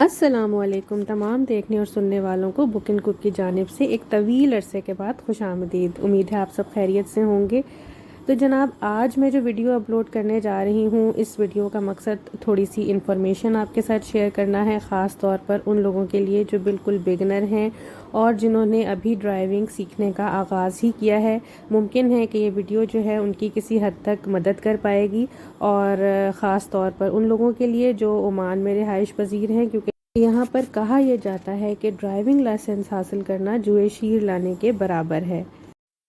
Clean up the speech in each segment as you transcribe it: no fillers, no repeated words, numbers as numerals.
السلام علیکم تمام دیکھنے اور سننے والوں کو بک اینڈ کک کی جانب سے ایک طویل عرصے کے بعد خوش آمدید۔ امید ہے آپ سب خیریت سے ہوں گے۔ تو جناب، آج میں جو ویڈیو اپلوڈ کرنے جا رہی ہوں، اس ویڈیو کا مقصد تھوڑی سی انفارمیشن آپ کے ساتھ شیئر کرنا ہے، خاص طور پر ان لوگوں کے لیے جو بالکل بگنر ہیں اور جنہوں نے ابھی ڈرائیونگ سیکھنے کا آغاز ہی کیا ہے۔ ممکن ہے کہ یہ ویڈیو جو ہے ان کی کسی حد تک مدد کر پائے گی، اور خاص طور پر ان لوگوں کے لیے جو عمان میں رہائش پذیر ہیں، کیونکہ یہاں پر کہا یہ جاتا ہے کہ ڈرائیونگ لائسنس حاصل کرنا جوئے شیر لانے کے برابر ہے۔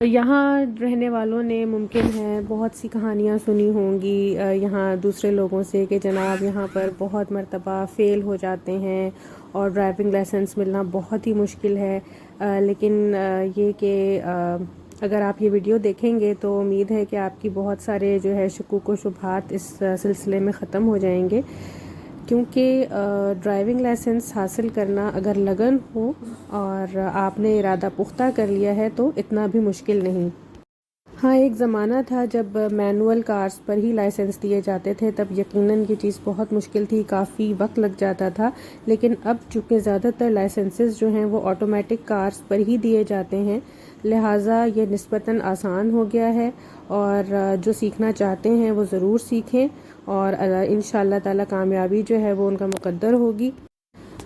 یہاں رہنے والوں نے ممکن ہے بہت سی کہانیاں سنی ہوں گی یہاں دوسرے لوگوں سے کہ جناب یہاں پر بہت مرتبہ فیل ہو جاتے ہیں اور ڈرائیونگ لائسنس ملنا بہت ہی مشکل ہے، لیکن یہ کہ اگر آپ یہ ویڈیو دیکھیں گے تو امید ہے کہ آپ کی بہت سارے جو ہے شکوک و شبہات اس سلسلے میں ختم ہو جائیں گے، کیونکہ ڈرائیونگ لائسنس حاصل کرنا اگر لگن ہو اور آپ نے ارادہ پختہ کر لیا ہے تو اتنا بھی مشکل نہیں۔ ہاں، ایک زمانہ تھا جب مینول کارز پر ہی لائسنس دیے جاتے تھے، تب یقیناً یہ چیز بہت مشکل تھی، کافی وقت لگ جاتا تھا، لیکن اب چونکہ زیادہ تر لائسنسز جو ہیں وہ آٹومیٹک کارز پر ہی دیے جاتے ہیں، لہٰذا یہ نسبتاً آسان ہو گیا ہے، اور جو سیکھنا چاہتے ہیں وہ ضرور سیکھیں، اور انشاءاللہ تعالی کامیابی جو ہے وہ ان کا مقدر ہوگی۔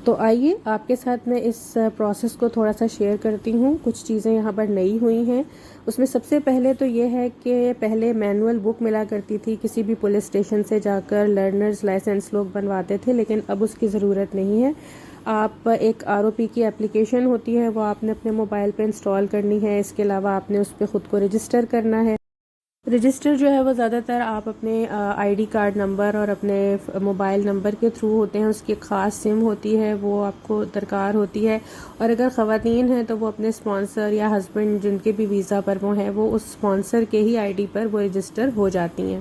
تو آئیے آپ کے ساتھ میں اس پروسیس کو تھوڑا سا شیئر کرتی ہوں۔ کچھ چیزیں یہاں پر نئی ہوئی ہیں، اس میں سب سے پہلے تو یہ ہے کہ پہلے مینول بک ملا کرتی تھی، کسی بھی پولیس اسٹیشن سے جا کر لرنرز لائسنس لوگ بنواتے تھے، لیکن اب اس کی ضرورت نہیں ہے۔ آپ ایک ROP کی اپلیکیشن ہوتی ہے، وہ آپ نے اپنے موبائل پہ انسٹال کرنی ہے، اس کے علاوہ آپ نے اس پہ خود کو رجسٹر کرنا ہے۔ رجسٹر جو ہے وہ زیادہ تر آپ اپنے ID کارڈ نمبر اور اپنے موبائل نمبر کے تھرو ہوتے ہیں، اس کی ایک خاص سم ہوتی ہے، وہ آپ کو درکار ہوتی ہے، اور اگر خواتین ہیں تو وہ اپنے اسپانسر یا ہسبینڈ جن کے بھی ویزا پر وہ ہیں، وہ اس اسپانسر کے ہی ID پر وہ رجسٹر ہو جاتی ہیں۔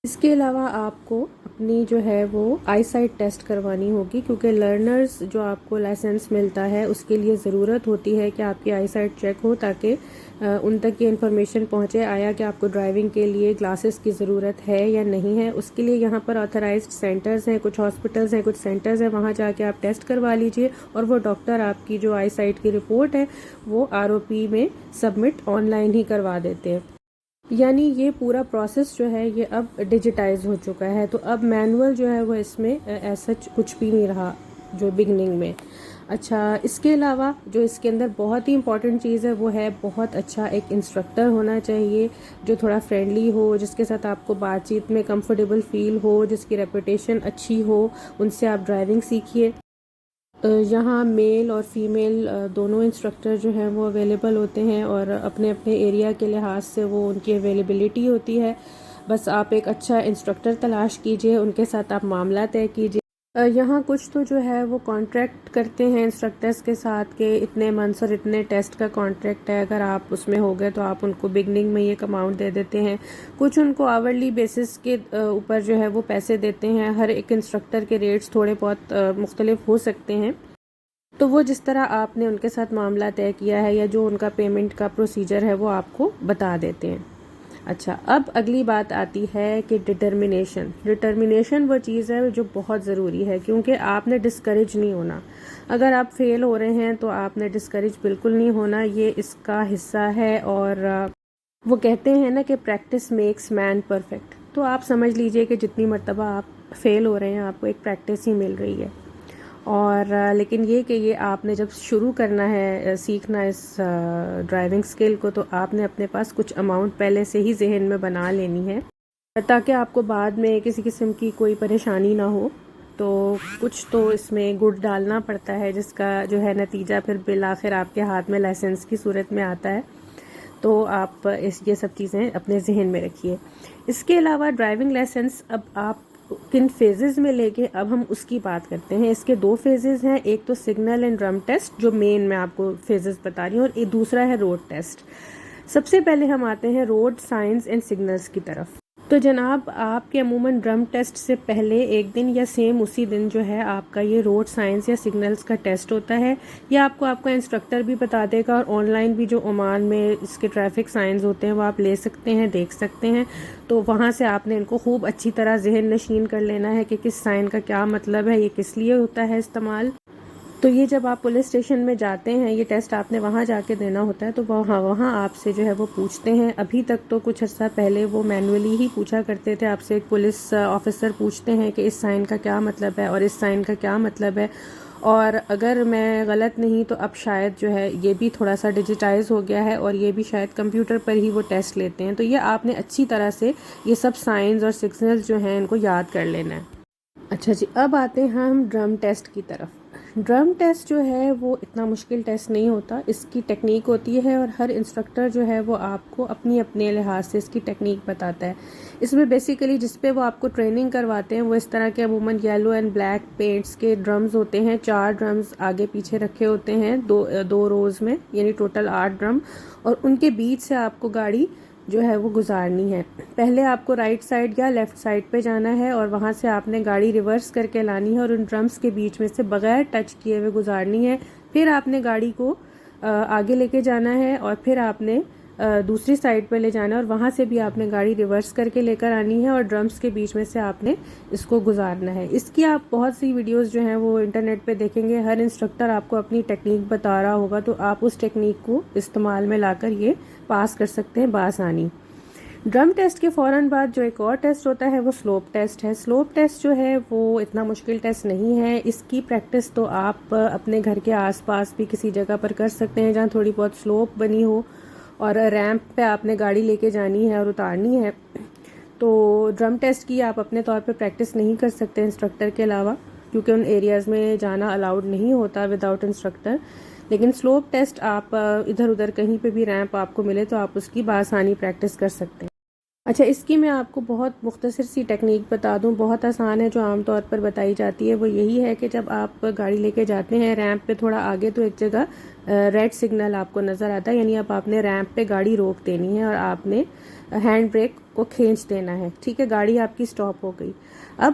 اس کے علاوہ آپ کو اپنی جو ہے وہ آئی سائٹ ٹیسٹ کروانی ہوگی، کیونکہ لرنرز جو آپ کو لائسنس ملتا ہے اس کے لیے ضرورت ہوتی ہے کہ آپ کی آئی سائٹ چیک ہو، تاکہ ان تک یہ انفارمیشن پہنچے آیا کہ آپ کو ڈرائیونگ کے لیے گلاسز کی ضرورت ہے یا نہیں ہے۔ اس کے لیے یہاں پر آتھرائزڈ سینٹرز ہیں، کچھ ہاسپٹلز ہیں، کچھ سینٹرز ہیں، وہاں جا کے آپ ٹیسٹ کروا لیجئے، اور وہ ڈاکٹر آپ کی جو آئی سائٹ کی رپورٹ ہے وہ ROP میں سبمٹ آن لائن ہی کروا دیتے ہیں۔ یعنی یہ پورا پروسیس جو ہے یہ اب ڈیجیٹائز ہو چکا ہے، تو اب مینول جو ہے وہ اس میں ایسا کچھ بھی نہیں رہا جو بگننگ میں۔ اچھا، اس کے علاوہ جو اس کے اندر بہت ہی امپورٹنٹ چیز ہے وہ ہے بہت اچھا ایک انسٹرکٹر ہونا چاہیے، جو تھوڑا فرینڈلی ہو، جس کے ساتھ آپ کو بات چیت میں کمفرٹیبل فیل ہو، جس کی ریپوٹیشن اچھی ہو، ان سے آپ ڈرائیونگ سیکھیے۔ یہاں میل اور فیمیل دونوں انسٹرکٹر جو ہیں وہ اویلیبل ہوتے ہیں، اور اپنے اپنے ایریا کے لحاظ سے وہ ان کی اویلیبلٹی ہوتی ہے۔ بس آپ ایک اچھا انسٹرکٹر تلاش کیجئے، ان کے ساتھ آپ معاملہ طے کیجئے۔ یہاں کچھ تو جو ہے وہ کانٹریکٹ کرتے ہیں انسٹرکٹرز کے ساتھ کہ اتنے منتھس اور اتنے ٹیسٹ کا کانٹریکٹ ہے، اگر آپ اس میں ہو گئے تو آپ ان کو بگننگ میں یہ اماؤنٹ دے دیتے ہیں۔ کچھ ان کو آورلی بیسس کے اوپر جو ہے وہ پیسے دیتے ہیں، ہر ایک انسٹرکٹر کے ریٹس تھوڑے بہت مختلف ہو سکتے ہیں، تو وہ جس طرح آپ نے ان کے ساتھ معاملہ طے کیا ہے یا جو ان کا پیمنٹ کا پروسیجر ہے وہ آپ کو بتا دیتے ہیں۔ اچھا، اب اگلی بات آتی ہے کہ ڈٹرمنیشن وہ چیز ہے جو بہت ضروری ہے، کیونکہ آپ نے ڈسکریج نہیں ہونا۔ اگر آپ فیل ہو رہے ہیں تو آپ نے ڈسکریج بالکل نہیں ہونا، یہ اس کا حصہ ہے، اور وہ کہتے ہیں نا کہ پریکٹس میکس مین پرفیکٹ، تو آپ سمجھ لیجئے کہ جتنی مرتبہ آپ فیل ہو رہے ہیں آپ کو ایک پریکٹس ہی مل رہی ہے۔ اور لیکن یہ کہ یہ آپ نے جب شروع کرنا ہے سیکھنا اس ڈرائیونگ سکل کو، تو آپ نے اپنے پاس کچھ اماؤنٹ پہلے سے ہی ذہن میں بنا لینی ہے، تاکہ آپ کو بعد میں کسی قسم کی کوئی پریشانی نہ ہو۔ تو کچھ تو اس میں گڑ ڈالنا پڑتا ہے، جس کا جو ہے نتیجہ پھر بالآخر آپ کے ہاتھ میں لائسنس کی صورت میں آتا ہے، تو آپ یہ سب چیزیں اپنے ذہن میں رکھیے۔ اس کے علاوہ ڈرائیونگ لائسنس اب آپ کن فیزز میں لے کے، اب ہم اس کی بات کرتے ہیں۔ اس کے 2 فیزز ہیں، ایک تو سگنل اینڈ ڈرم ٹیسٹ جو مین میں آپ کو فیزز بتا رہی ہوں، اور دوسرا ہے روڈ ٹیسٹ۔ سب سے پہلے ہم آتے ہیں روڈ سائنز اینڈ سگنلز کی طرف۔ تو جناب آپ کے عموماً ڈرم ٹیسٹ سے پہلے ایک دن یا سیم اسی دن جو ہے آپ کا یہ روڈ سائنس یا سگنلز کا ٹیسٹ ہوتا ہے. یہ آپ کو آپ کا انسٹرکٹر بھی بتا دے گا, اور آن لائن بھی جو عمان میں اس کے ٹریفک سائنز ہوتے ہیں وہ آپ لے سکتے ہیں, دیکھ سکتے ہیں. تو وہاں سے آپ نے ان کو خوب اچھی طرح ذہن نشین کر لینا ہے کہ کس سائن کا کیا مطلب ہے, یہ کس لیے ہوتا ہے استعمال. تو یہ جب آپ پولیس اسٹیشن میں جاتے ہیں, یہ ٹیسٹ آپ نے وہاں جا کے دینا ہوتا ہے, تو وہاں آپ سے جو ہے وہ پوچھتے ہیں. ابھی تک تو کچھ عرصہ پہلے وہ مینولی ہی پوچھا کرتے تھے آپ سے, ایک پولیس آفیسر پوچھتے ہیں کہ اس سائن کا کیا مطلب ہے اور اس سائن کا کیا مطلب ہے. اور اگر میں غلط نہیں تو اب شاید جو ہے یہ بھی تھوڑا سا ڈیجیٹائز ہو گیا ہے, اور یہ بھی شاید کمپیوٹر پر ہی وہ ٹیسٹ لیتے ہیں. تو یہ آپ نے اچھی طرح سے یہ سب سائنز اور سگنلز جو ہیں ان کو یاد کر لینا ہے. اچھا جی, اب آتے ہیں ہم ڈرم ٹیسٹ کی طرف. ڈرم ٹیسٹ جو ہے وہ اتنا مشکل ٹیسٹ نہیں ہوتا, اس کی ٹیکنیک ہوتی ہے, اور ہر انسٹرکٹر جو ہے وہ آپ کو اپنے لحاظ سے اس کی ٹیکنیک بتاتا ہے. اس میں بیسیکلی جس پہ وہ آپ کو ٹریننگ کرواتے ہیں وہ اس طرح کے عموماً یلو اینڈ بلیک پینٹس کے ڈرمز ہوتے ہیں. 4 ڈرمز آگے پیچھے رکھے ہوتے ہیں دو روز میں, یعنی ٹوٹل 8 ڈرم, اور ان کے بیچ سے آپ کو گاڑی جو ہے وہ گزارنی ہے. پہلے آپ کو رائٹ سائڈ یا لیفٹ سائڈ پہ جانا ہے, اور وہاں سے آپ نے گاڑی ریورس کر کے لانی ہے اور ان ڈرمز کے بیچ میں سے بغیر ٹچ کیے ہوئے گزارنی ہے. پھر آپ نے گاڑی کو آگے لے کے جانا ہے, اور پھر آپ نے دوسری سائڈ پہ لے جانا ہے, اور وہاں سے بھی آپ نے گاڑی ریورس کر کے لے کر آنی ہے, اور ڈرمز کے بیچ میں سے آپ نے اس کو گزارنا ہے. اس کی آپ بہت سی ویڈیوز جو ہیں وہ انٹرنیٹ پہ دیکھیں گے. ہر انسٹرکٹر آپ کو اپنی ٹیکنیک بتا رہا ہوگا, تو آپ اس ٹیکنیک کو استعمال میں لا کر یہ پاس کر سکتے ہیں بآسانی. ڈرم ٹیسٹ کے فوراً بعد جو ایک اور ٹیسٹ ہوتا ہے وہ سلوپ ٹیسٹ ہے. سلوپ ٹیسٹ جو ہے وہ اتنا مشکل ٹیسٹ نہیں ہے. اس کی پریکٹس تو آپ اپنے گھر کے آس پاس بھی کسی جگہ پر کر سکتے ہیں جہاں تھوڑی بہت سلوپ بنی ہو, اور ریمپ پہ آپ نے گاڑی لے کے جانی ہے اور اتارنی ہے. تو ڈرم ٹیسٹ کی آپ اپنے طور پہ پریکٹس نہیں کر سکتے انسٹرکٹر کے علاوہ, کیونکہ ان ایریاز میں جانا الاؤڈ نہیں ہوتا وداؤٹ انسٹرکٹر. لیکن سلوپ ٹیسٹ آپ ادھر ادھر کہیں پہ بھی ریمپ آپ کو ملے تو آپ اس کی بآسانی پریکٹس کر سکتے ہیں. اچھا, اس کی میں آپ کو بہت مختصر سی ٹیکنیک بتا دوں, بہت آسان ہے. جو عام طور پر بتائی جاتی ہے وہ یہی ہے کہ جب آپ گاڑی لے کے جاتے ہیں ریمپ پہ تھوڑا آگے, تو ایک جگہ ریڈ سگنل آپ کو نظر آتا ہے, یعنی اب آپ نے ریمپ پہ گاڑی روک دینی ہے اور آپ نے ہینڈ بریک کو کھینچ دینا ہے. ٹھیک ہے, گاڑی آپ کی سٹاپ ہو گئی. اب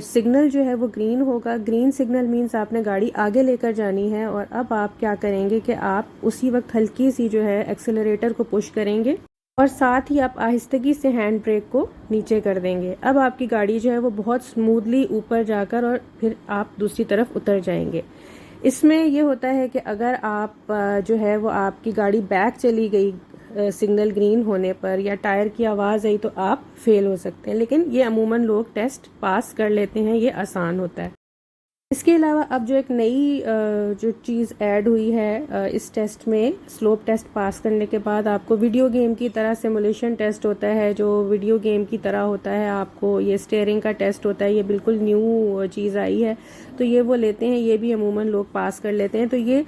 سگنل جو ہے وہ گرین ہوگا. گرین سگنل مینس آپ نے گاڑی آگے لے کر جانی ہے, اور اب آپ کیا کریں گے کہ آپ اسی وقت ہلکی سی جو ہے ایکسیلریٹر کو پش کریں گے, اور ساتھ ہی آپ آہستگی سے ہینڈ بریک کو نیچے کر دیں گے. اب آپ کی گاڑی جو ہے وہ بہت سموتھلی اوپر جا کر اور پھر آپ دوسری طرف اتر جائیں گے. اس میں یہ ہوتا ہے کہ اگر آپ جو ہے وہ آپ کی گاڑی بیک چلی گئی سگنل گرین ہونے پر, یا ٹائر کی آواز آئی, تو آپ فیل ہو سکتے ہیں. لیکن یہ عموماً لوگ ٹیسٹ پاس کر لیتے ہیں, یہ آسان ہوتا ہے. اس کے علاوہ اب جو ایک نئی جو چیز ایڈ ہوئی ہے اس ٹیسٹ میں, سلوپ ٹیسٹ پاس کرنے کے بعد آپ کو ویڈیو گیم کی طرح سیمولیشن ٹیسٹ ہوتا ہے, جو ویڈیو گیم کی طرح ہوتا ہے. آپ کو یہ اسٹیئرنگ کا ٹیسٹ ہوتا ہے, یہ بالکل نیو چیز آئی ہے, تو یہ وہ لیتے ہیں. یہ بھی عموماً لوگ پاس کر لیتے ہیں. تو یہ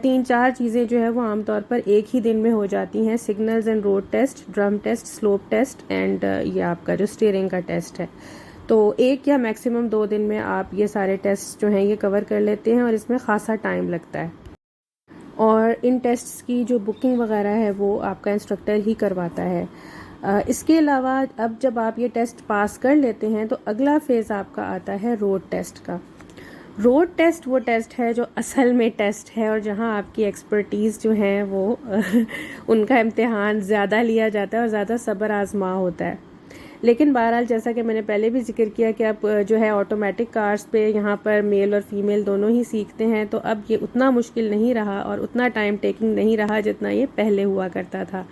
3-4 چیزیں جو ہے وہ عام طور پر ایک ہی دن میں ہو جاتی ہیں: signals and road test, drum test, slope test, and یہ آپ کا جو اسٹیئرنگ کا ٹیسٹ ہے. تو 1 یا میکسیمم 2 دن میں آپ یہ سارے ٹیسٹ جو ہیں یہ کور کر لیتے ہیں, اور اس میں خاصا ٹائم لگتا ہے. اور ان ٹیسٹس کی جو بکنگ وغیرہ ہے وہ آپ کا انسٹرکٹر ہی کرواتا ہے. اس کے علاوہ اب جب آپ یہ ٹیسٹ پاس کر لیتے ہیں تو اگلا فیز آپ کا آتا ہے روڈ ٹیسٹ کا. روڈ ٹیسٹ وہ ٹیسٹ ہے جو اصل میں ٹیسٹ ہے, اور جہاں آپ کی ایکسپرٹیز جو ہیں وہ ان کا امتحان زیادہ لیا جاتا ہے اور زیادہ صبر آزما ہوتا ہے. لیکن بہرحال جیسا کہ میں نے پہلے بھی ذکر کیا کہ اب جو ہے آٹومیٹک کارز پہ یہاں پر میل اور فیمیل دونوں ہی سیکھتے ہیں, تو اب یہ اتنا مشکل نہیں رہا اور اتنا ٹائم ٹیکنگ نہیں رہا جتنا یہ پہلے ہوا کرتا تھا.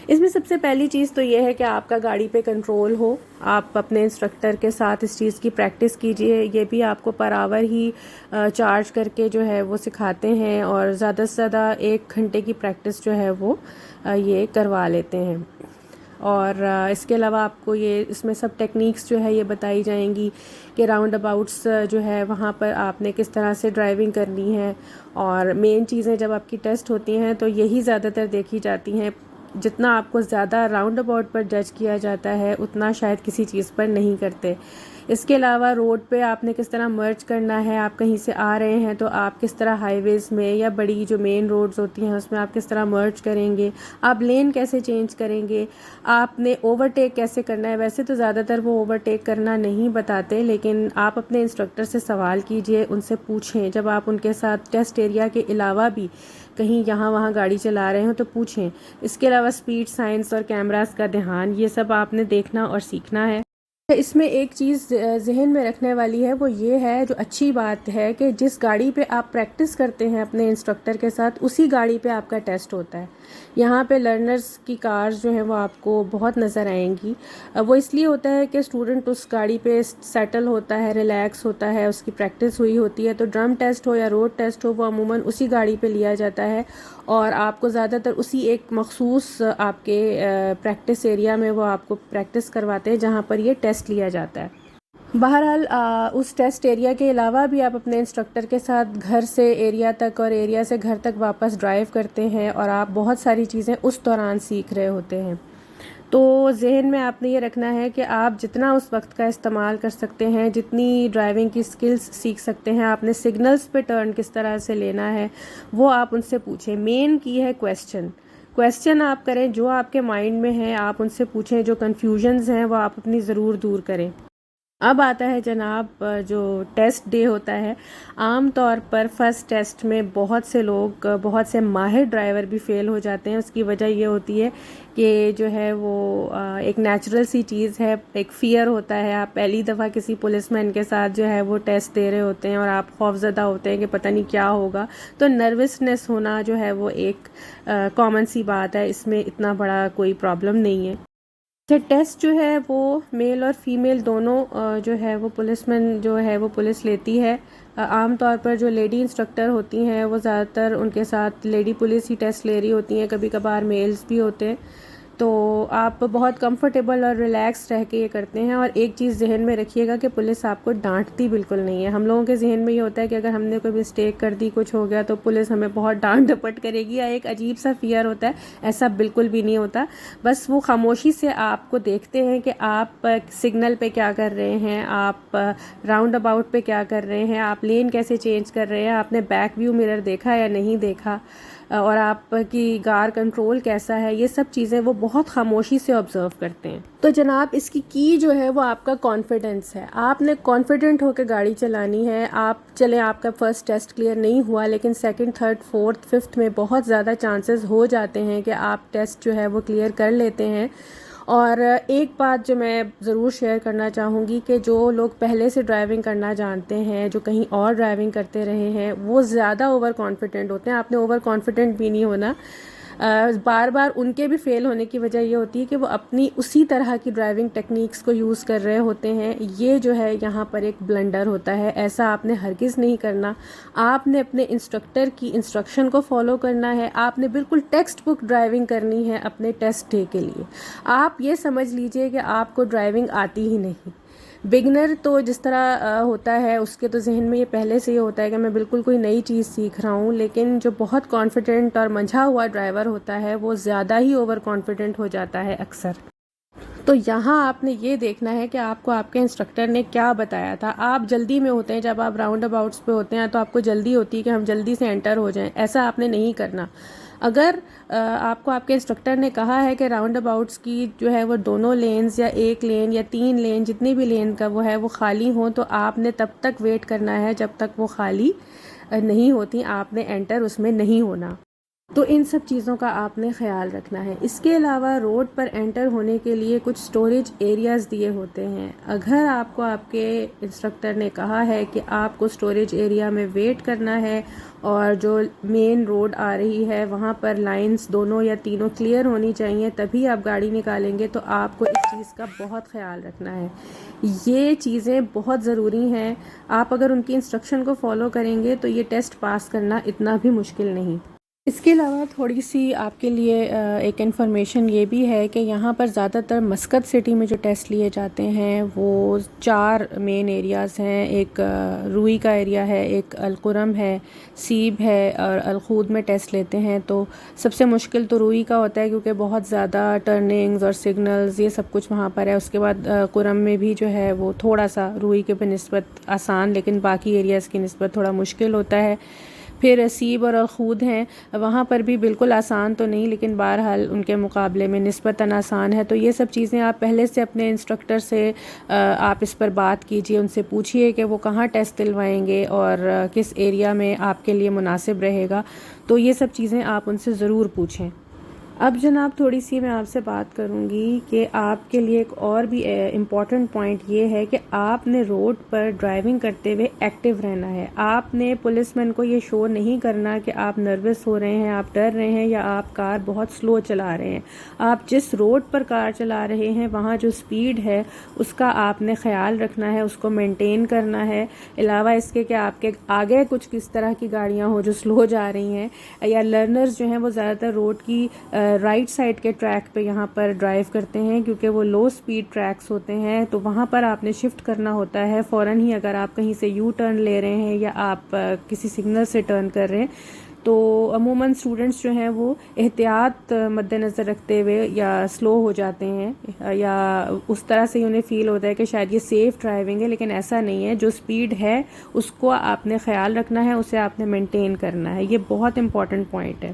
اس میں سب سے پہلی چیز تو یہ ہے کہ آپ کا گاڑی پہ کنٹرول ہو. آپ اپنے انسٹرکٹر کے ساتھ اس چیز کی پریکٹس کیجئے. یہ بھی آپ کو پر آور ہی چارج کر کے جو ہے وہ سکھاتے ہیں, اور زیادہ سے زیادہ 1 گھنٹے کی پریکٹس جو ہے وہ یہ کروا لیتے ہیں. اور اس کے علاوہ آپ کو یہ اس میں سب ٹیکنیکس جو ہے یہ بتائی جائیں گی کہ راؤنڈ اباؤٹس جو ہے وہاں پر آپ نے کس طرح سے ڈرائیونگ کرنی ہے. اور مین چیزیں جب آپ کی ٹیسٹ ہوتی ہیں تو یہی زیادہ تر دیکھی جاتی ہیں. جتنا آپ کو زیادہ راؤنڈ اباؤٹ پر جج کیا جاتا ہے اتنا شاید کسی چیز پر نہیں کرتے. اس کے علاوہ روڈ پہ آپ نے کس طرح مرچ کرنا ہے، آپ کہیں سے آ رہے ہیں تو آپ کس طرح ہائی ویز میں یا بڑی جو مین روڈز ہوتی ہیں اس میں آپ کس طرح مرچ کریں گے، آپ لین کیسے چینج کریں گے، آپ نے اوورٹیک کیسے کرنا ہے۔ ویسے تو زیادہ تر وہ اوورٹیک کرنا نہیں بتاتے، لیکن آپ اپنے انسٹرکٹر سے سوال کیجئے، ان سے پوچھیں۔ جب آپ ان کے ساتھ ٹیسٹ ایریا کے علاوہ بھی کہیں یہاں وہاں گاڑی چلا رہے ہوں تو پوچھیں۔ اس کے علاوہ سپیڈ سائنس اور کیمراز کا دھیان، یہ سب آپ نے دیکھنا اور سیکھنا ہے۔ اس میں ایک چیز ذہن میں رکھنے والی ہے، وہ یہ ہے، جو اچھی بات ہے، کہ جس گاڑی پہ آپ پریکٹس کرتے ہیں اپنے انسٹرکٹر کے ساتھ، اسی گاڑی پہ آپ کا ٹیسٹ ہوتا ہے۔ یہاں پہ لرنرز کی کارز جو ہیں وہ آپ کو بہت نظر آئیں گی۔ وہ اس لیے ہوتا ہے کہ اسٹوڈنٹ اس گاڑی پہ سیٹل ہوتا ہے، ریلیکس ہوتا ہے، اس کی پریکٹس ہوئی ہوتی ہے۔ تو ڈرم ٹیسٹ ہو یا روڈ ٹیسٹ ہو، وہ عموماً اسی گاڑی پہ لیا جاتا ہے، اور آپ کو زیادہ تر اسی ایک مخصوص آپ کے پریکٹس ایریا میں وہ آپ کو پریکٹس کرواتے ہیں جہاں پر یہ ٹیسٹ لیا جاتا ہے۔ بہرحال اس ٹیسٹ ایریا کے علاوہ بھی آپ اپنے انسٹرکٹر کے ساتھ گھر سے ایریا تک اور ایریا سے گھر تک واپس ڈرائیو کرتے ہیں، اور آپ بہت ساری چیزیں اس دوران سیکھ رہے ہوتے ہیں۔ تو ذہن میں آپ نے یہ رکھنا ہے کہ آپ جتنا اس وقت کا استعمال کر سکتے ہیں، جتنی ڈرائیونگ کی سکلز سیکھ سکتے ہیں، آپ نے سگنلز پہ ٹرن کس طرح سے لینا ہے وہ آپ ان سے پوچھیں۔ مین کی ہے کویسچن آپ کریں، جو آپ کے مائنڈ میں ہے آپ ان سے پوچھیں، جو کنفیوژنز ہیں وہ آپ اپنی ضرور دور کریں۔ اب آتا ہے جناب جو ٹیسٹ ڈے ہوتا ہے، عام طور پر فرسٹ ٹیسٹ میں بہت سے لوگ، بہت سے ماہر ڈرائیور بھی فیل ہو جاتے ہیں۔ اس کی وجہ یہ ہوتی ہے کہ جو ہے وہ ایک نیچرل سی چیز ہے، ایک فیئر ہوتا ہے۔ آپ پہلی دفعہ کسی پولیس مین کے ساتھ جو ہے وہ ٹیسٹ دے رہے ہوتے ہیں اور آپ خوفزدہ ہوتے ہیں کہ پتہ نہیں کیا ہوگا، تو نروسنس ہونا جو ہے وہ ایک کامن سی بات ہے، اس میں اتنا بڑا کوئی پرابلم نہیں ہے۔ ٹیسٹ جو ہے وہ میل اور فیمیل دونوں جو ہے وہ پولیس مین جو ہے وہ پولیس لیتی ہے۔ عام طور پر جو لیڈی انسٹرکٹر ہوتی ہیں وہ زیادہ تر ان کے ساتھ لیڈی پولیس ہی ٹیسٹ لے رہی ہوتی ہیں، کبھی کبھار میلز بھی ہوتے ہیں۔ تو آپ بہت کمفرٹیبل اور ریلیکس رہ کے یہ کرتے ہیں۔ اور ایک چیز ذہن میں رکھیے گا کہ پولیس آپ کو ڈانٹتی بالکل نہیں ہے۔ ہم لوگوں کے ذہن میں یہ ہوتا ہے کہ اگر ہم نے کوئی مسٹیک کر دی، کچھ ہو گیا، تو پولیس ہمیں بہت ڈانٹ ڈپٹ کرے گی، یا ایک عجیب سا فیئر ہوتا ہے۔ ایسا بالکل بھی نہیں ہوتا، بس وہ خاموشی سے آپ کو دیکھتے ہیں کہ آپ سگنل پہ کیا کر رہے ہیں، آپ راؤنڈ اباؤٹ پہ کیا کر رہے ہیں، آپ لین کیسے چینج کر رہے ہیں، آپ نے بیک ویو مرر دیکھا یا نہیں دیکھا، اور آپ کی گار کنٹرول کیسا ہے، یہ سب چیزیں وہ بہت خاموشی سے آبزرو کرتے ہیں۔ تو جناب اس کی جو ہے وہ آپ کا کانفیڈنس ہے۔ آپ نے کانفیڈنٹ ہو کے گاڑی چلانی ہے۔ آپ چلیں آپ کا فرسٹ ٹیسٹ کلیئر نہیں ہوا، لیکن سیکنڈ، تھرڈ، فورتھ، ففتھ میں بہت زیادہ چانسز ہو جاتے ہیں کہ آپ ٹیسٹ جو ہے وہ کلیئر کر لیتے ہیں۔ اور ایک بات جو میں ضرور شیئر کرنا چاہوں گی کہ جو لوگ پہلے سے ڈرائیونگ کرنا جانتے ہیں، جو کہیں اور ڈرائیونگ کرتے رہے ہیں، وہ زیادہ اوور کانفیڈنٹ ہوتے ہیں۔ آپ نے اوور کانفیڈنٹ بھی نہیں ہونا۔ بار بار ان کے بھی فیل ہونے کی وجہ یہ ہوتی ہے کہ وہ اپنی اسی طرح کی ڈرائیونگ ٹیکنیکس کو یوز کر رہے ہوتے ہیں۔ یہ جو ہے یہاں پر ایک بلنڈر ہوتا ہے، ایسا آپ نے ہرگز نہیں کرنا۔ آپ نے اپنے انسٹرکٹر کی انسٹرکشن کو فالو کرنا ہے، آپ نے بالکل ٹیکسٹ بک ڈرائیونگ کرنی ہے اپنے ٹیسٹ ڈے کے لیے۔ آپ یہ سمجھ لیجئے کہ آپ کو ڈرائیونگ آتی ہی نہیں۔ بگنر تو جس طرح ہوتا ہے، اس کے تو ذہن میں یہ پہلے سے ہی ہوتا ہے کہ میں بالکل کوئی نئی چیز سیکھ رہا ہوں، لیکن جو بہت کانفیڈنٹ اور منجھا ہوا ڈرائیور ہوتا ہے وہ زیادہ ہی اوور کانفیڈنٹ ہو جاتا ہے اکثر۔ تو یہاں آپ نے یہ دیکھنا ہے کہ آپ کو آپ کے انسٹرکٹر نے کیا بتایا تھا۔ آپ جلدی میں ہوتے ہیں، جب آپ راؤنڈ اباؤٹس پہ ہوتے ہیں تو آپ کو جلدی ہوتی ہے کہ ہم جلدی سے انٹر ہو جائیں، ایسا آپ نے نہیں کرنا۔ اگر آپ کو آپ کے انسٹرکٹر نے کہا ہے کہ راؤنڈ اباؤٹس کی جو ہے وہ دونوں لینز یا ایک لین یا 3 لین، جتنی بھی لین کا وہ ہے وہ خالی ہوں، تو آپ نے تب تک ویٹ کرنا ہے جب تک وہ خالی نہیں ہوتی، آپ نے انٹر اس میں نہیں ہونا۔ تو ان سب چیزوں کا آپ نے خیال رکھنا ہے۔ اس کے علاوہ روڈ پر انٹر ہونے کے لیے کچھ سٹوریج ایریاز دیے ہوتے ہیں۔ اگر آپ کو آپ کے انسٹرکٹر نے کہا ہے کہ آپ کو سٹوریج ایریا میں ویٹ کرنا ہے اور جو مین روڈ آ رہی ہے وہاں پر لائنز دونوں یا تینوں کلیئر ہونی چاہیے تبھی آپ گاڑی نکالیں گے، تو آپ کو اس چیز کا بہت خیال رکھنا ہے۔ یہ چیزیں بہت ضروری ہیں۔ آپ اگر ان کی انسٹرکشن کو فالو کریں گے تو یہ ٹیسٹ پاس کرنا اتنا بھی مشکل نہیں۔ اس کے علاوہ تھوڑی سی آپ کے لیے ایک انفارمیشن یہ بھی ہے کہ یہاں پر زیادہ تر مسقط سٹی میں جو ٹیسٹ لیے جاتے ہیں وہ 4 مین ایریاز ہیں. ایک روئی کا ایریا ہے، ایک القرم ہے، سیب ہے اور الخود میں ٹیسٹ لیتے ہیں. تو سب سے مشکل تو روئی کا ہوتا ہے کیونکہ بہت زیادہ ٹرننگز اور سگنلز یہ سب کچھ وہاں پر ہے. اس کے بعد قرم میں بھی جو ہے وہ تھوڑا سا روئی کے بہ نسبت آسان لیکن باقی ایریاز کی نسبت تھوڑا مشکل ہوتا ہے. پھر سیب اور الخود ہیں، وہاں پر بھی بالکل آسان تو نہیں لیکن بہرحال ان کے مقابلے میں نسبتاً آسان ہے. تو یہ سب چیزیں آپ پہلے سے اپنے انسٹرکٹر سے آپ اس پر بات کیجئے، ان سے پوچھئے کہ وہ کہاں ٹیسٹ دلوائیں گے اور کس ایریا میں آپ کے لیے مناسب رہے گا. تو یہ سب چیزیں آپ ان سے ضرور پوچھیں. اب جناب تھوڑی سی میں آپ سے بات کروں گی کہ آپ کے لیے ایک اور بھی امپورٹنٹ پوائنٹ یہ ہے کہ آپ نے روڈ پر ڈرائیونگ کرتے ہوئے ایکٹیو رہنا ہے. آپ نے پولیس مین کو یہ شو نہیں کرنا کہ آپ نروس ہو رہے ہیں، آپ ڈر رہے ہیں یا آپ کار بہت سلو چلا رہے ہیں. آپ جس روڈ پر کار چلا رہے ہیں وہاں جو سپیڈ ہے اس کا آپ نے خیال رکھنا ہے، اس کو مینٹین کرنا ہے. علاوہ اس کے کہ آپ کے آگے کچھ کس طرح کی گاڑیاں ہو جو سلو جا رہی ہیں یا لرنرز جو ہیں وہ زیادہ تر روڈ کی رائٹ سائڈ کے ٹریک پہ یہاں پر ڈرائیو کرتے ہیں کیونکہ وہ لو سپیڈ ٹریکس ہوتے ہیں. تو وہاں پر آپ نے شفٹ کرنا ہوتا ہے فوراً ہی. اگر آپ کہیں سے یو ٹرن لے رہے ہیں یا آپ کسی سگنل سے ٹرن کر رہے ہیں تو عموماً اسٹوڈنٹس جو ہیں وہ احتیاط مد نظر رکھتے ہوئے یا سلو ہو جاتے ہیں یا اس طرح سے انہیں فیل ہوتا ہے کہ شاید یہ سیف ڈرائیونگ ہے، لیکن ایسا نہیں ہے. جو سپیڈ ہے اس کو آپ نے خیال رکھنا ہے، اسے آپ نے مینٹین کرنا ہے. یہ بہت امپورٹنٹ پوائنٹ ہے.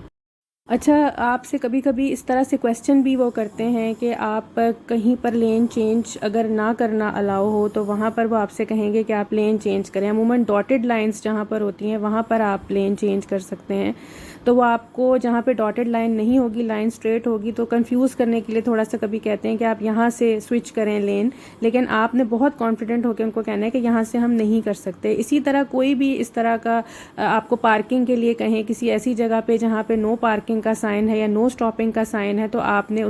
اچھا، آپ سے کبھی کبھی اس طرح سے کویسچن بھی وہ کرتے ہیں کہ آپ کہیں پر لین چینج اگر نہ کرنا الاؤ ہو تو وہاں پر وہ آپ سے کہیں گے کہ آپ لین چینج کریں. عموماً ڈاٹڈ لائنز جہاں پر ہوتی ہیں وہاں پر آپ لین چینج کر سکتے ہیں. تو وہ آپ کو جہاں پہ ڈاٹڈ لائن نہیں ہوگی، لائن اسٹریٹ ہوگی، تو کنفیوز کرنے کے لیے تھوڑا سا کبھی کہتے ہیں کہ آپ یہاں سے سوئچ کریں لین، لیکن آپ نے بہت کانفیڈنٹ ہو کے ان کو کہنا ہے کہ یہاں سے ہم نہیں کر سکتے. اسی طرح کوئی بھی اس طرح کا آپ کو پارکنگ کے لیے کہیں کسی ایسی جگہ پہ جہاں پہ نو پارکنگ کا سائن ہے یا نو سٹاپنگ کا سائن ہے تو آپ نے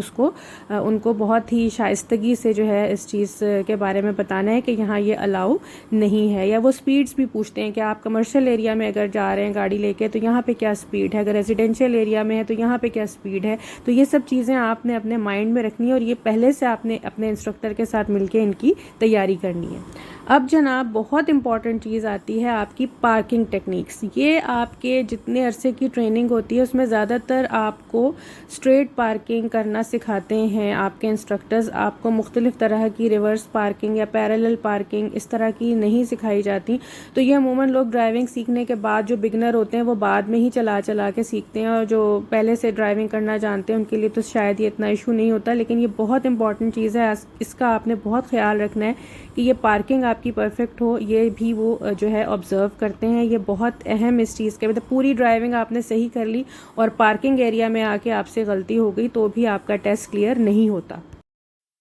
ان کو بہت ہی شائستگی سے جو ہے اس چیز کے بارے میں بتانا ہے کہ یہاں یہ الاؤ نہیں ہے. یا وہ سپیڈز بھی پوچھتے ہیں کہ آپ کمرشل ایریا میں اگر جا رہے ہیں گاڑی لے کے تو یہاں پہ کیا سپیڈ ہے، اگر ریزیڈینشیل ایریا میں ہے تو یہاں پہ کیا سپیڈ ہے. تو یہ سب چیزیں آپ نے اپنے مائنڈ میں رکھنی ہے اور یہ پہلے سے آپ نے اپنے انسٹرکٹر کے ساتھ مل کے ان کی تیاری کرنی ہے. اب جناب بہت امپورٹنٹ چیز آتی ہے آپ کی پارکنگ ٹیکنیکس. یہ آپ کے جتنے عرصے کی ٹریننگ ہوتی ہے اس میں زیادہ تر آپ کو اسٹریٹ پارکنگ کرنا سکھاتے ہیں آپ کے انسٹرکٹرز. آپ کو مختلف طرح کی ریورس پارکنگ یا پیرالل پارکنگ اس طرح کی نہیں سکھائی جاتی. تو یہ عموماً لوگ ڈرائیونگ سیکھنے کے بعد جو بگنر ہوتے ہیں وہ بعد میں ہی چلا کے سیکھتے ہیں، اور جو پہلے سے ڈرائیونگ کرنا جانتے ہیں ان کے لیے تو شاید یہ اتنا ایشو نہیں ہوتا. لیکن یہ بہت امپورٹنٹ چیز ہے، اس کا آپ نے بہت خیال رکھنا ہے کہ یہ پارکنگ آپ کی پرفیکٹ ہو. یہ بھی وہ جو ہے آبزرو کرتے ہیں. یہ بہت اہم اس چیز کے مطلب پوری ڈرائیونگ آپ نے صحیح کر لی اور پارکنگ ایریا میں آ کے آپ سے غلطی ہو گئی تو بھی آپ کا ٹیسٹ کلیئر نہیں ہوتا.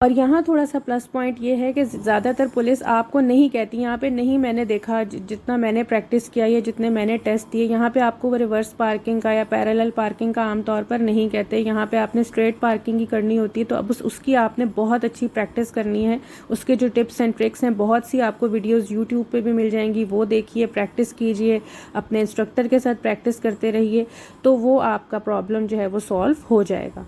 اور یہاں تھوڑا سا پلس پوائنٹ یہ ہے کہ زیادہ تر پولیس آپ کو نہیں کہتی یہاں پہ نہیں، میں نے دیکھا جتنا میں نے پریکٹس کیا یا جتنے میں نے ٹیسٹ دیے یہاں پہ آپ کو وہ ریورس پارکنگ کا یا پیرالل پارکنگ کا عام طور پر نہیں کہتے. یہاں پہ آپ نے اسٹریٹ پارکنگ ہی کرنی ہوتی ہے. تو اب اس کی آپ نے بہت اچھی پریکٹس کرنی ہے. اس کے جو ٹپس اینڈ ٹرکس ہیں بہت سی آپ کو ویڈیوز یوٹیوب پہ بھی مل جائیں گی، وہ دیکھیے، پریکٹس کیجیے، اپنے انسٹرکٹر کے ساتھ پریکٹس کرتے رہیے تو وہ آپ کا پرابلم جو ہے وہ سالو ہو جائے گا.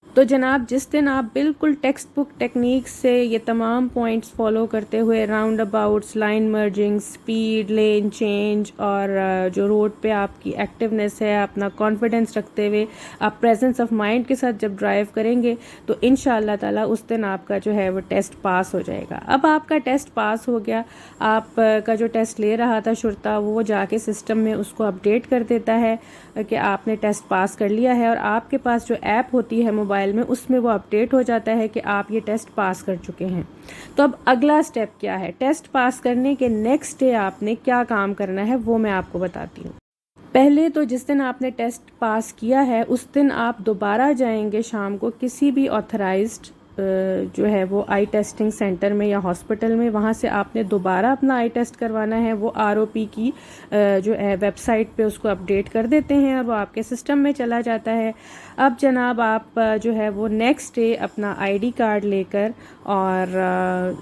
تو جناب جس دن آپ بالکل ٹیکسٹ بک ٹیکنیک سے یہ تمام پوائنٹس فالو کرتے ہوئے راؤنڈ اباؤٹس، لائن مرجنگ، سپیڈ، لین چینج اور جو روڈ پہ آپ کی ایکٹیونیس ہے، اپنا کانفیڈنس رکھتے ہوئے آپ پریزنس آف مائنڈ کے ساتھ جب ڈرائیو کریں گے تو انشاءاللہ تعالیٰ اس دن آپ کا جو ہے وہ ٹیسٹ پاس ہو جائے گا. اب آپ کا ٹیسٹ پاس ہو گیا، آپ کا جو ٹیسٹ لے رہا تھا شرطا وہ جا کے سسٹم میں اس کو اپڈیٹ کر دیتا ہے کہ آپ نے ٹیسٹ پاس کر لیا ہے، اور آپ کے پاس جو ایپ ہوتی ہے موبائل میں اس میں وہ اپڈیٹ ہو جاتا ہے کہ آپ یہ ٹیسٹ پاس کر چکے ہیں. تو اب اگلا سٹیپ کیا ہے؟ ٹیسٹ پاس کرنے کے نیکسٹ ڈے آپ نے کیا کام کرنا ہے وہ میں آپ کو بتاتی ہوں. پہلے تو جس دن آپ نے ٹیسٹ پاس کیا ہے اس دن آپ دوبارہ جائیں گے شام کو کسی بھی آتھرائزڈ جو ہے وہ آئی ٹیسٹنگ سینٹر میں یا ہاسپٹل میں. وہاں سے آپ نے دوبارہ اپنا آئی ٹیسٹ کروانا ہے. وہ ROP کی جو ہے ویب سائٹ پہ اس کو اپڈیٹ کر دیتے ہیں اور وہ آپ کے سسٹم میں چلا جاتا ہے. اب جناب آپ جو ہے وہ نیکسٹ ڈے اپنا ID کارڈ لے کر اور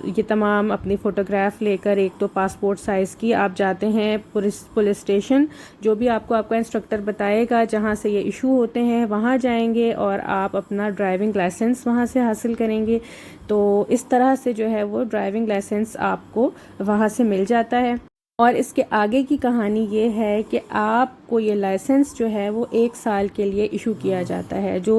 یہ تمام اپنی فوٹوگراف لے کر، ایک تو پاسپورٹ سائز کی، آپ جاتے ہیں پولیس اسٹیشن، جو بھی آپ کا انسٹرکٹر بتائے گا جہاں سے یہ ایشو ہوتے ہیں وہاں جائیں گے اور آپ اپنا ڈرائیونگ لائسنس وہاں سے حاصل کریں گے. تو اس طرح سے جو ہے وہ ڈرائیونگ لائسنس آپ کو وہاں سے مل جاتا ہے. اور اس کے آگے کی کہانی یہ ہے کہ آپ کو یہ لائسنس جو ہے وہ 1 سال کے لیے ایشو کیا جاتا ہے. جو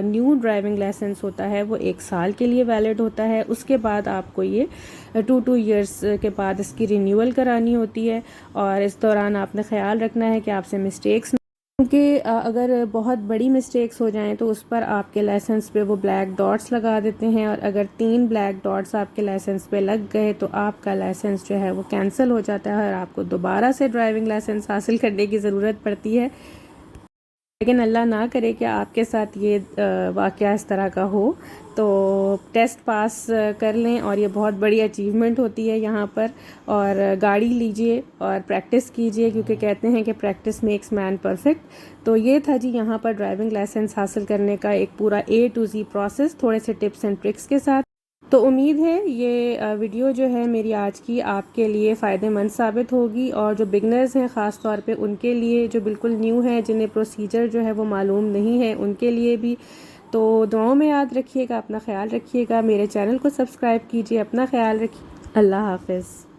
نیو ڈرائیونگ لائسنس ہوتا ہے وہ 1 سال کے لیے ویلڈ ہوتا ہے. اس کے بعد آپ کو یہ 2 ایئرس کے بعد اس کی رینیول کرانی ہوتی ہے. اور اس دوران آپ نے خیال رکھنا ہے کہ آپ سے مسٹیکس، کیونکہ اگر بہت بڑی مسٹیکس ہو جائیں تو اس پر آپ کے لائسنس پہ وہ بلیک ڈاٹس لگا دیتے ہیں، اور اگر 3 بلیک ڈاٹس آپ کے لائسنس پہ لگ گئے تو آپ کا لائسنس جو ہے وہ کینسل ہو جاتا ہے اور آپ کو دوبارہ سے ڈرائیونگ لائسنس حاصل کرنے کی ضرورت پڑتی ہے. لیکن اللہ نہ کرے کہ آپ کے ساتھ یہ واقعہ اس طرح کا ہو، تو ٹیسٹ پاس کر لیں، اور یہ بہت بڑی اچیومنٹ ہوتی ہے یہاں پر. اور گاڑی لیجئے اور پریکٹس کیجئے، کیونکہ کہتے ہیں کہ پریکٹس میکس مین پرفیکٹ. تو یہ تھا جی یہاں پر ڈرائیونگ لائسنس حاصل کرنے کا ایک پورا A to Z پروسیس، تھوڑے سے ٹپس اینڈ ٹرکس کے ساتھ. تو امید ہے یہ ویڈیو جو ہے میری آج کی آپ کے لیے فائدہ مند ثابت ہوگی، اور جو بگنرز ہیں خاص طور پہ ان کے لیے، جو بالکل نیو ہیں جنہیں پروسیجر جو ہے وہ معلوم نہیں ہے، ان کے لیے بھی. تو دعاؤں میں یاد رکھیے گا، اپنا خیال رکھیے گا، میرے چینل کو سبسکرائب کیجیے، اپنا خیال رکھیے. اللہ حافظ.